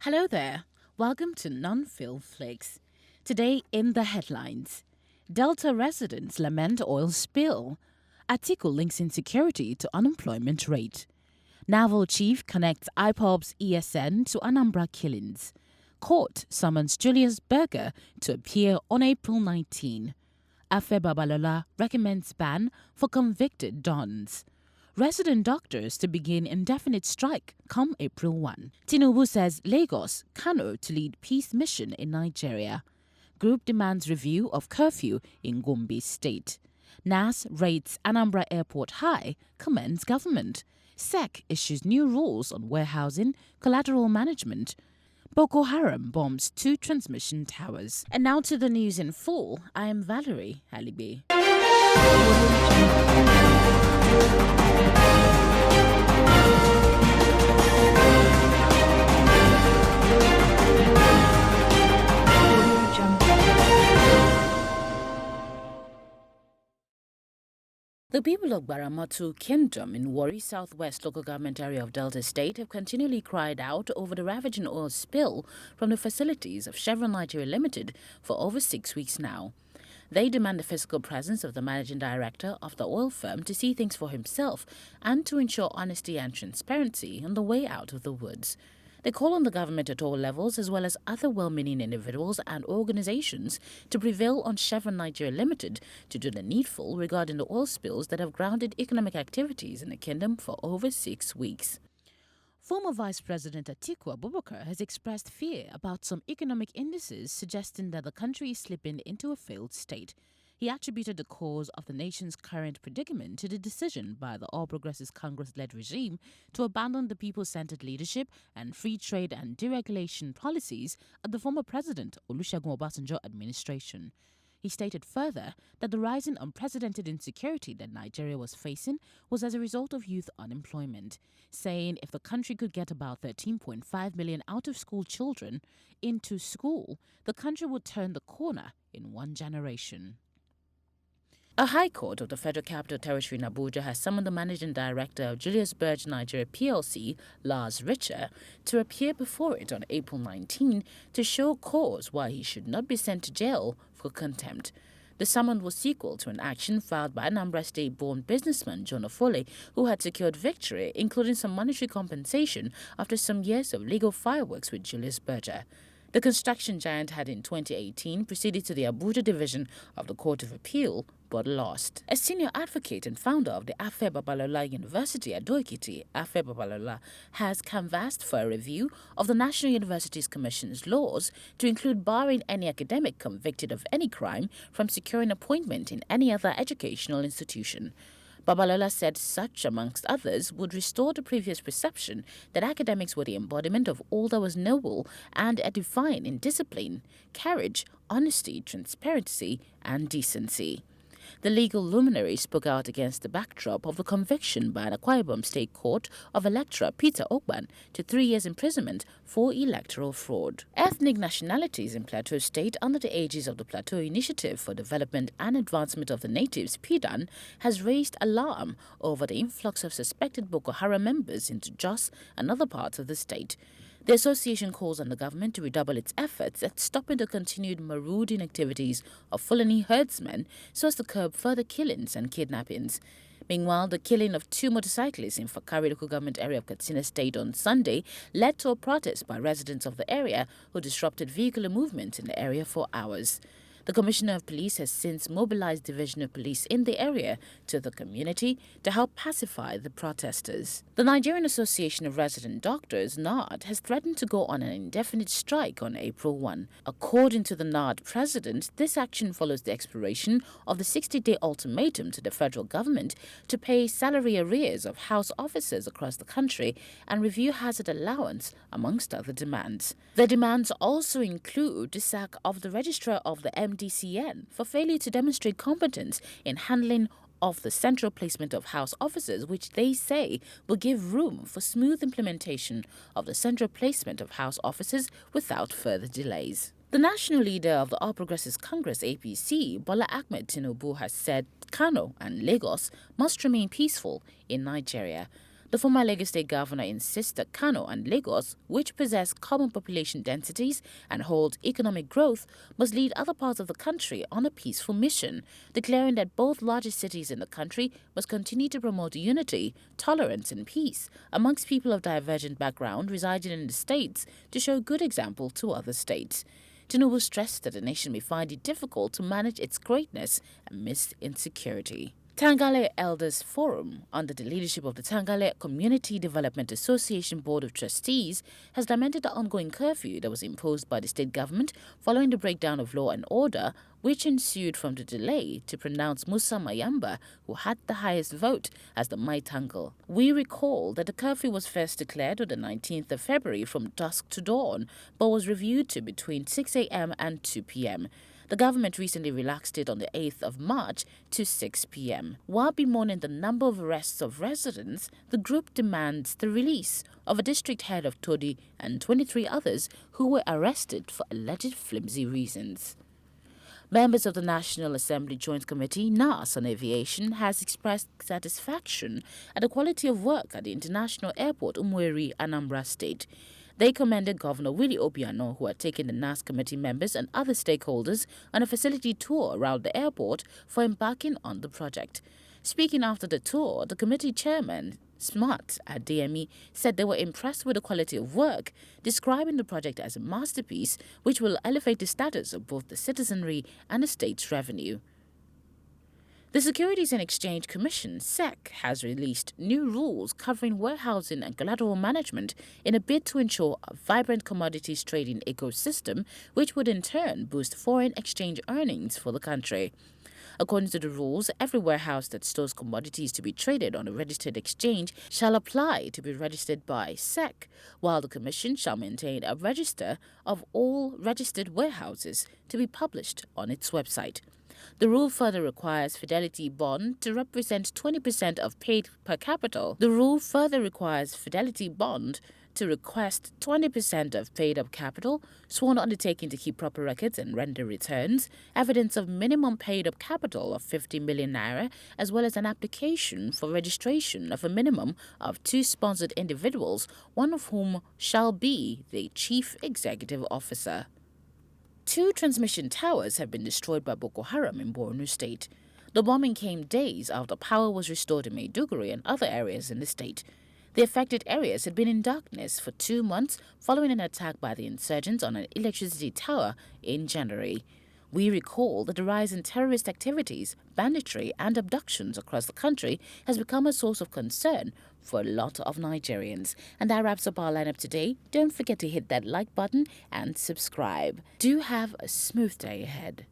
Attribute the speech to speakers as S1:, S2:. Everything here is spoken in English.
S1: Hello there. Welcome to Non-Film Flicks. Today in the headlines, Delta residents lament oil spill. ATIKU links insecurity to unemployment rate. Naval chief connects IPOB's ESN to Anambra killings. Court summons Julius Berger to appear on April 19. Afe Babalola recommends ban for convicted dons. Resident doctors to begin indefinite strike come April 1. TINUBU says Lagos, KANO to lead peace mission in Nigeria. Group demands review of curfew in Gombe State. NAS rates Anambra Airport high, commends government. SEC issues new rules on warehousing, collateral management. Boko Haram bombs 2 transmission towers. And now to the news in full. I am Valerie Aligbe. The people of Baramatu Kingdom in Warri Southwest local government area of Delta State have continually cried out over the ravaging oil spill from the facilities of Chevron Nigeria Limited for over 6 weeks now. They demand the physical presence of the managing director of the oil firm to see things for himself and to ensure honesty and transparency on the way out of the woods. They call on the government at all levels, as well as other well-meaning individuals and organizations, to prevail on Chevron Nigeria Limited to do the needful regarding the oil spills that have grounded economic activities in the kingdom for over 6 weeks. Former Vice President ATIKU Abubakar has expressed fear about some economic indices suggesting that the country is slipping into a failed state. He attributed the cause of the nation's current predicament to the decision by the All Progressives Congress-led regime to abandon the people-centered leadership and free trade and deregulation policies of the former President Olusegun Obasanjo administration. He stated further that the rising unprecedented insecurity that Nigeria was facing was as a result of youth unemployment, saying if the country could get about 13.5 million out-of-school children into school, the country would turn the corner in 1 generation. A High Court of the Federal Capital Territory in Abuja has summoned the Managing Director of Julius Berger Nigeria plc, Lars Richter, to appear before it on April 19 to show cause why he should not be sent to jail for contempt. The summons was sequel to an action filed by Anambra State-born businessman John Ofole, who had secured victory, including some monetary compensation after some years of legal fireworks with Julius Berger. The construction giant had in 2018 proceeded to the Abuja division of the Court of Appeal, but lost. A senior advocate and founder of the Afe Babalola University at Ado-Ekiti, Afe Babalola, has canvassed for a review of the National Universities Commission's laws to include barring any academic convicted of any crime from securing appointment in any other educational institution. Babalola said such, amongst others, would restore the previous perception that academics were the embodiment of all that was noble and edifying in discipline, courage, honesty, transparency, and decency. The legal luminary spoke out against the backdrop of the conviction by an Akwa Ibom State Court of Elector Peter Ogban to 3 years imprisonment for electoral fraud. Ethnic nationalities in Plateau State under the aegis of the Plateau Initiative for Development and Advancement of the Natives, PDAN, has raised alarm over the influx of suspected Boko Haram members into Jos and other parts of the state. The association calls on the government to redouble its efforts at stopping the continued marauding activities of Fulani herdsmen so as to curb further killings and kidnappings. Meanwhile, the killing of 2 motorcyclists in Fakari local government area of Katsina State on Sunday led to a protest by residents of the area who disrupted vehicular movement in the area for hours. The Commissioner of Police has since mobilized Division of Police in the area to the community to help pacify the protesters. The Nigerian Association of Resident Doctors, NARD, has threatened to go on an indefinite strike on April 1. According to the NARD president, this action follows the expiration of the 60-day ultimatum to the federal government to pay salary arrears of house officers across the country and review hazard allowance, amongst other demands. The demands also include the sack of the registrar of the MDCN for failure to demonstrate competence in handling of the central placement of house officers, which they say will give room for smooth implementation of the central placement of house officers without further delays. The national leader of the All Progressives Congress, APC, Bola Ahmed Tinubu, has said KANO and Lagos must remain peaceful in Nigeria. The former Lagos State governor insists that KANO and Lagos, which possess common population densities and hold economic growth, must lead other parts of the country on a peaceful mission, declaring that both largest cities in the country must continue to promote unity, tolerance and peace amongst people of divergent background residing in the states to show good example to other states. TINUBU stressed that the nation may find it difficult to manage its greatness amidst insecurity. Tangale Elders Forum, under the leadership of the Tangale Community Development Association Board of Trustees, has lamented the ongoing curfew that was imposed by the state government following the breakdown of law and order, which ensued from the delay to pronounce Musa Mayamba, who had the highest vote, as the Maitangal. We recall that the curfew was first declared on the 19th of February from dusk to dawn, but was reviewed to between 6 a.m. and 2 p.m. The government recently relaxed it on the 8th of March to 6 p.m. While bemoaning the number of arrests of residents, the group demands the release of a district head of Todi and 23 others who were arrested for alleged flimsy reasons. Members of the National Assembly Joint Committee, NAS on Aviation, has expressed satisfaction at the quality of work at the International Airport Umueri, Anambra State. They commended Governor Willie Obiano, who had taken the NAS committee members and other stakeholders on a facility tour around the airport, for embarking on the project. Speaking after the tour, the committee chairman, Smart at DME, said they were impressed with the quality of work, describing the project as a masterpiece which will elevate the status of both the citizenry and the state's revenue. The Securities and Exchange Commission, SEC, has released new rules covering warehousing and collateral management in a bid to ensure a vibrant commodities trading ecosystem, which would in turn boost foreign exchange earnings for the country. According to the rules, every warehouse that stores commodities to be traded on a registered exchange shall apply to be registered by SEC, while the Commission shall maintain a register of all registered warehouses to be published on its website. The rule further requires Fidelity Bond to represent 20% of paid per capital. The rule further requires Fidelity Bond to request 20% of paid-up capital, sworn undertaking to keep proper records and render returns, evidence of minimum paid-up capital of 50 million naira, as well as an application for registration of a minimum of 2 sponsored individuals, one of whom shall be the Chief Executive Officer. 2 transmission towers have been destroyed by Boko Haram in Borno State. The bombing came days after power was restored in Maiduguri and other areas in the state. The affected areas had been in darkness for 2 months following an attack by the insurgents on an electricity tower in January. We recall that the rise in terrorist activities, banditry and abductions across the country has become a source of concern for a lot of Nigerians. And that wraps up our lineup today. Don't forget to hit that like button and subscribe. Do have a smooth day ahead.